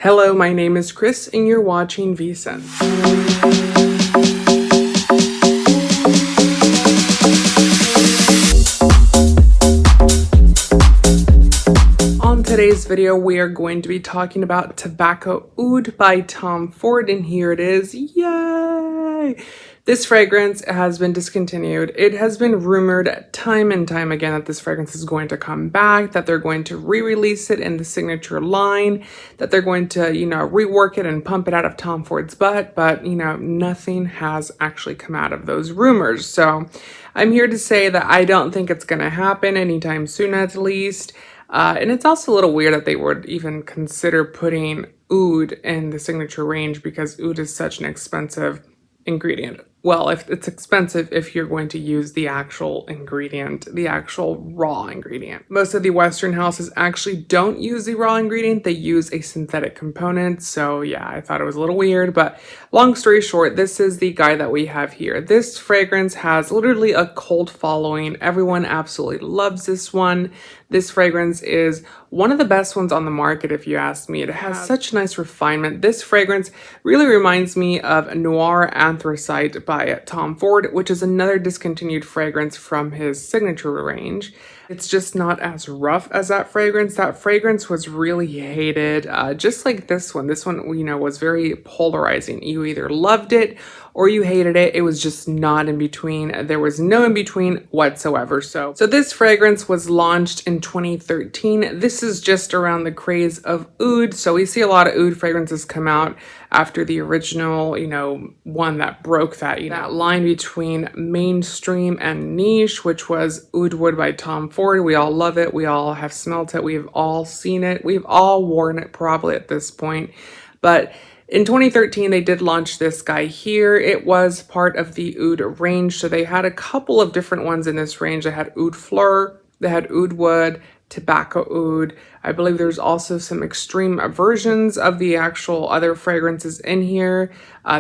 Hello, my name is Chris and you're watching VSense. On today's video, we are going to be talking about Tobacco Oud by Tom Ford, and here it is. Yay! This fragrance has been discontinued. It has been rumored time and time again that this fragrance is going to come back, that they're going to re-release it in the signature line, that they're going to, rework it and pump it out of Tom Ford's butt, but, nothing has actually come out of those rumors. So I'm here to say that I don't think it's going to happen anytime soon, at least. And it's also a little weird that they would even consider putting oud in the signature range because oud is such an expensive ingredient. Well, if it's expensive if you're going to use the actual ingredient, the actual raw ingredient. Most of the Western houses actually don't use the raw ingredient, they use a synthetic component. So yeah, I thought it was a little weird, but long story short, this is the guy that we have here. This fragrance has literally a cult following. Everyone absolutely loves this one. This fragrance is one of the best ones on the market, if you ask me. It has such nice refinement. This fragrance really reminds me of Noir Anthracite by Tom Ford, which is another discontinued fragrance from his signature range. It's just not as rough as that fragrance. That fragrance was really hated, just like this one. This one, was very polarizing. You either loved it or you hated it. It was just not in between. There was no in between whatsoever. So this fragrance was launched in 2013. This is just around the craze of oud. So we see a lot of oud fragrances come out after the original, one that broke that, that line between mainstream and niche, which was Oud Wood by Tom Ford. We all love it. We all have smelt it. We've all seen it. We've all worn it probably at this point. But in 2013, they did launch this guy here. It was part of the Oud range. So they had a couple of different ones in this range. They had Oud Fleur, they had Oud Wood, Tobacco Oud. I believe there's also some extreme versions of the actual other fragrances in here.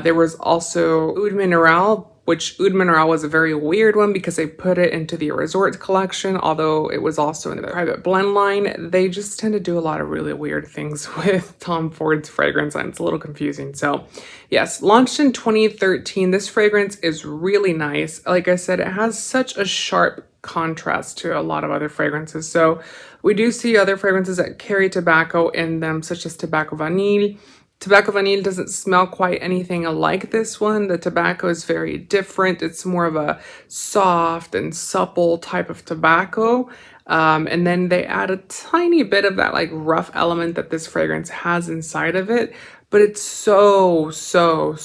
There was also Oud Mineral, which Oud Mineral was a very weird one because they put it into the Resort collection, although it was also in the private blend line. They just tend to do a lot of really weird things with Tom Ford's fragrance, and it's a little confusing. So yes, launched in 2013. This fragrance is really nice. Like I said, it has such a sharp contrast to a lot of other fragrances. So we do see other fragrances that carry tobacco in them, such as Tobacco Vanille. Tobacco Vanille doesn't smell quite anything like this one. The tobacco is very different. It's more of a soft and supple type of tobacco. And then they add a tiny bit of that rough element that this fragrance has inside of it. But it's so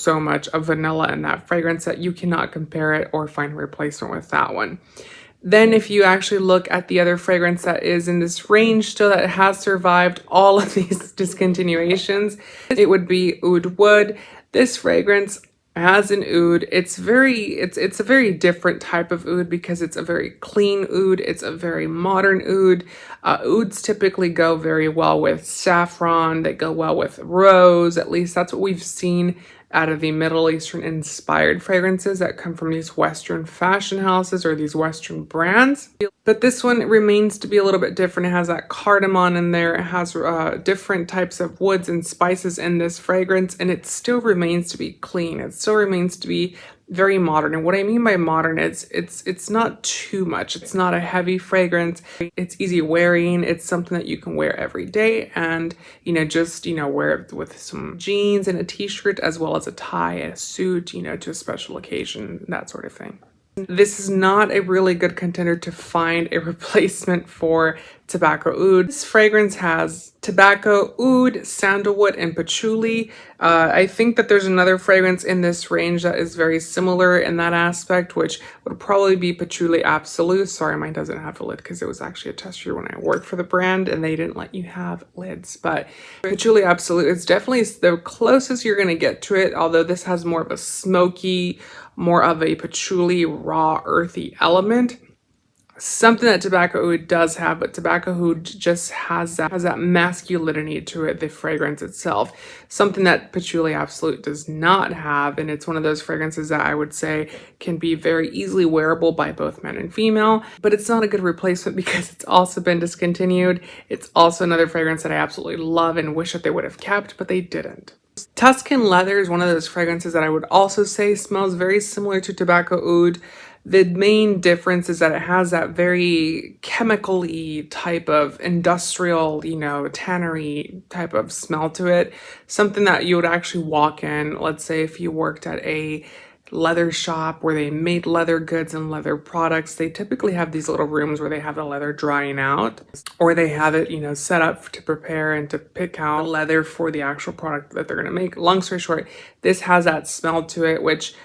much of vanilla in that fragrance that you cannot compare it or find a replacement with that one. Then if you actually look at the other fragrance that is in this range still that has survived all of these discontinuations, it would be Oud Wood. This fragrance has an oud. It's a very different type of oud because it's a very clean oud. It's a very modern oud. Ouds typically go very well with saffron. They go well with rose. At least that's what we've seen out of the Middle Eastern inspired fragrances that come from these Western fashion houses or these Western brands. But this one remains to be a little bit different. It has that cardamom in there. It has different types of woods and spices in this fragrance, and it still remains to be clean. It still remains to be very modern. And what I mean by modern, it's not too much. It's not a heavy fragrance. It's easy wearing. It's something that you can wear every day and, just, wear it with some jeans and a t-shirt as well as a tie and a suit, to a special occasion, that sort of thing. This is not a really good contender to find a replacement for Tobacco Oud. This fragrance has Tobacco Oud, Sandalwood, and Patchouli. I think that there's another fragrance in this range that is very similar in that aspect, which would probably be Patchouli Absolute. Sorry, mine doesn't have a lid because it was actually a tester when I worked for the brand and they didn't let you have lids. But Patchouli Absolute is definitely the closest you're going to get to it, although this has more of a smoky, more of a patchouli, raw, earthy element. Something that Tobacco Oud does have, but Tobacco Oud just has that masculinity to it, the fragrance itself. Something that Patchouli Absolute does not have, and it's one of those fragrances that I would say can be very easily wearable by both men and female, but it's not a good replacement because it's also been discontinued. It's also another fragrance that I absolutely love and wish that they would have kept, but they didn't. Tuscan Leather is one of those fragrances that I would also say smells very similar to Tobacco Oud. The main difference is that it has that very chemical-y type of industrial, tannery type of smell to it. Something that you would actually walk in, let's say if you worked at a leather shop where they made leather goods and leather products. They typically have these little rooms where they have the leather drying out, or they have it, set up to prepare and to pick out leather for the actual product that they're going to make. Long story short, this has that smell to it, which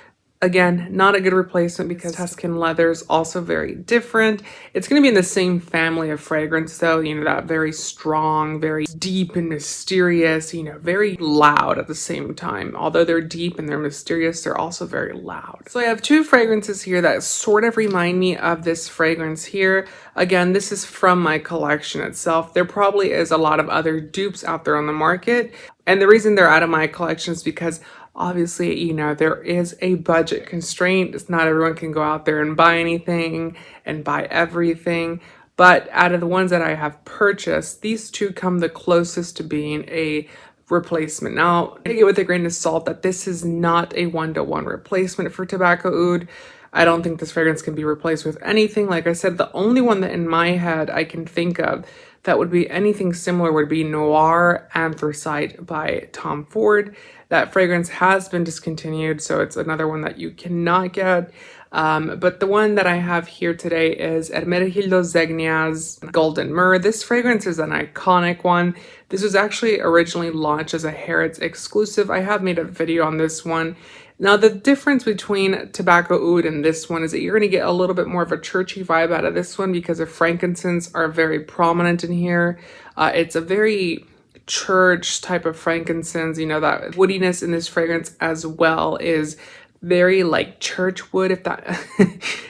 again, not a good replacement because Tuscan Leather is also very different. It's going to be in the same family of fragrance though, that very strong, very deep and mysterious, very loud at the same time. Although they're deep and they're mysterious, they're also very loud. So I have two fragrances here that sort of remind me of this fragrance here. Again, this is from my collection itself. There probably is a lot of other dupes out there on the market. And the reason they're out of my collection is because obviously, there is a budget constraint. It's not everyone can go out there and buy anything and buy everything. But out of the ones that I have purchased, these two come the closest to being a replacement. Now, take it with a grain of salt that this is not a one-to-one replacement for Tobacco Oud. I don't think this fragrance can be replaced with anything. Like I said, the only one that in my head I can think of that would be anything similar would be Noir Anthracite by Tom Ford. That fragrance has been discontinued, so it's another one that you cannot get. But the one that I have here today is Hermenegildo Zegna's Golden Myrrh. This fragrance is an iconic one. This was actually originally launched as a Harrods exclusive. I have made a video on this one. Now, the difference between Tobacco Oud and this one is that you're going to get a little bit more of a churchy vibe out of this one because the frankincense are very prominent in here. It's a very church type of frankincense, that woodiness in this fragrance as well is very like church wood, if that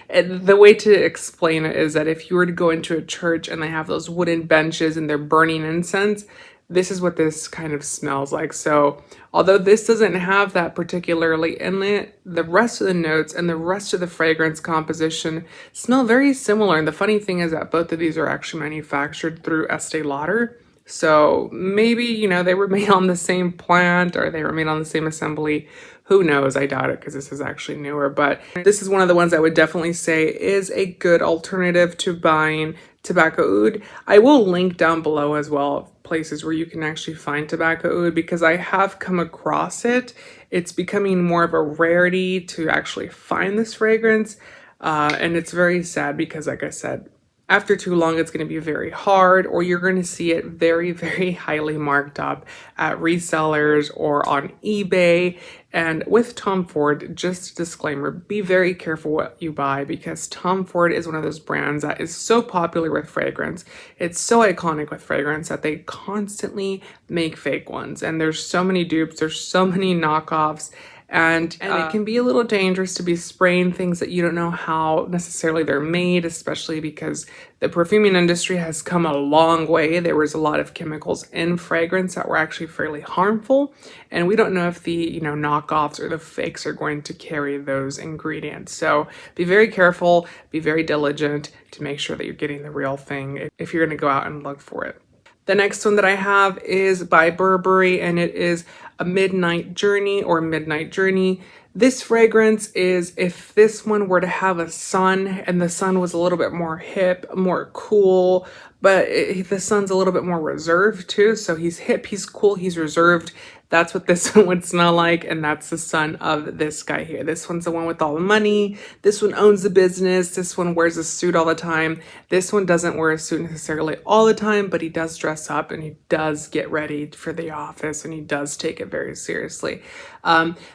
and the way to explain it is that if you were to go into a church and they have those wooden benches and they're burning incense, this is what this kind of smells like. So although this doesn't have that particularly in it, the rest of the notes and the rest of the fragrance composition smell very similar. And the funny thing is that both of these are actually manufactured through Estee Lauder. So maybe, they were made on the same plant or they were made on the same assembly. Who knows? I doubt it because this is actually newer. But this is one of the ones I would definitely say is a good alternative to buying Tobacco Oud. I will link down below as well places where you can actually find Tobacco Oud because I have come across it. It's becoming more of a rarity to actually find this fragrance. And it's very sad because, like I said, after too long, it's going to be very hard, or you're going to see it very, very highly marked up at resellers or on eBay. And with Tom Ford, just a disclaimer, be very careful what you buy because Tom Ford is one of those brands that is so popular with fragrance. It's so iconic with fragrance that they constantly make fake ones. And there's so many dupes, there's so many knockoffs. And it can be a little dangerous to be spraying things that you don't know how necessarily they're made, especially because the perfuming industry has come a long way. There was a lot of chemicals in fragrance that were actually fairly harmful. And we don't know if the, knockoffs or the fakes are going to carry those ingredients. So be very careful, be very diligent to make sure that you're getting the real thing if you're going to go out and look for it. The next one that I have is by Burberry, and it is a Midnight Journey or Midnight Journey. This fragrance is if this one were to have a son and the son was a little bit more hip, more cool, but the son's a little bit more reserved too. So he's hip, he's cool, he's reserved. That's what this one would smell like, and that's the son of this guy here. This one's the one with all the money. This one owns the business. This one wears a suit all the time. This one doesn't wear a suit necessarily all the time, but he does dress up and he does get ready for the office and he does take it very seriously.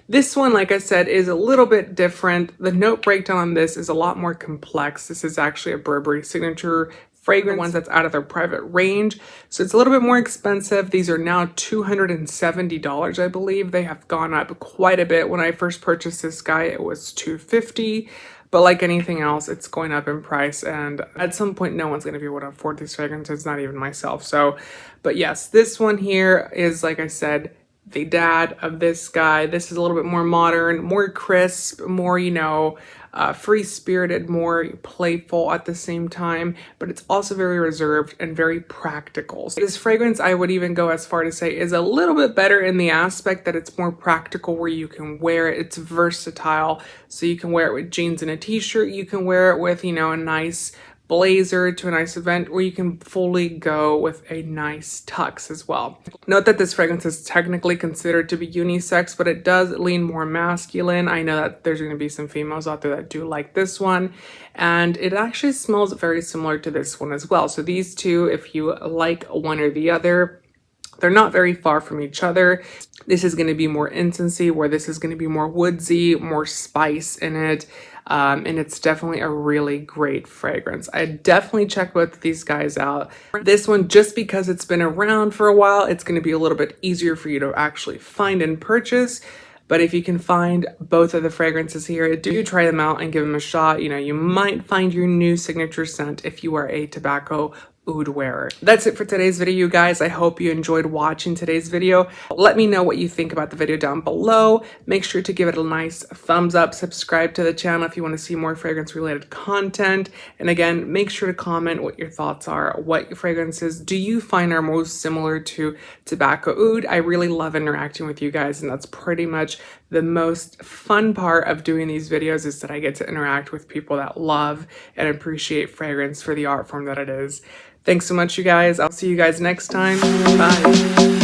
This one, like I said, is a little bit different. The note breakdown on this is a lot more complex. This is actually a Burberry signature fragrance, ones that's out of their private range. So it's a little bit more expensive. These are now $270, I believe. They have gone up quite a bit. When I first purchased this guy, it was $250. But like anything else, it's going up in price, and at some point no one's going to be able to afford these fragrances, not even myself. So, but yes, this one here is, like I said, the dad of this guy. This is a little bit more modern, more crisp, more, you know, free-spirited, more playful at the same time, but it's also very reserved and very practical. So this fragrance, I would even go as far to say, is a little bit better in the aspect that it's more practical, where you can wear it. It's versatile, so you can wear it with jeans and a t-shirt. You can wear it with, you know, a nice blazer to a nice event, or you can fully go with a nice tux as well. Note that this fragrance is technically considered to be unisex, but it does lean more masculine. I know that there's going to be some females out there that do like this one, and it actually smells very similar to this one as well. So these two, if you like one or the other, they're not very far from each other. This is going to be more incense-y, where this is going to be more woodsy, more spice in it. And it's definitely a really great fragrance. I definitely check both of these guys out. This one, just because it's been around for a while, it's going to be a little bit easier for you to actually find and purchase. But if you can find both of the fragrances here, do try them out and give them a shot. You know, you might find your new signature scent if you are a Tobacco Oud wearer. That's it for today's video, you guys. I hope you enjoyed watching today's video. Let me know what you think about the video down below. Make sure to give it a nice thumbs up. Subscribe to the channel if you want to see more fragrance related content. And again, make sure to comment what your thoughts are. What fragrances do you find are most similar to Tobacco Oud? I really love interacting with you guys, and that's pretty much the most fun part of doing these videos, is that I get to interact with people that love and appreciate fragrance for the art form that it is. Thanks so much, you guys. I'll see you guys next time. Bye.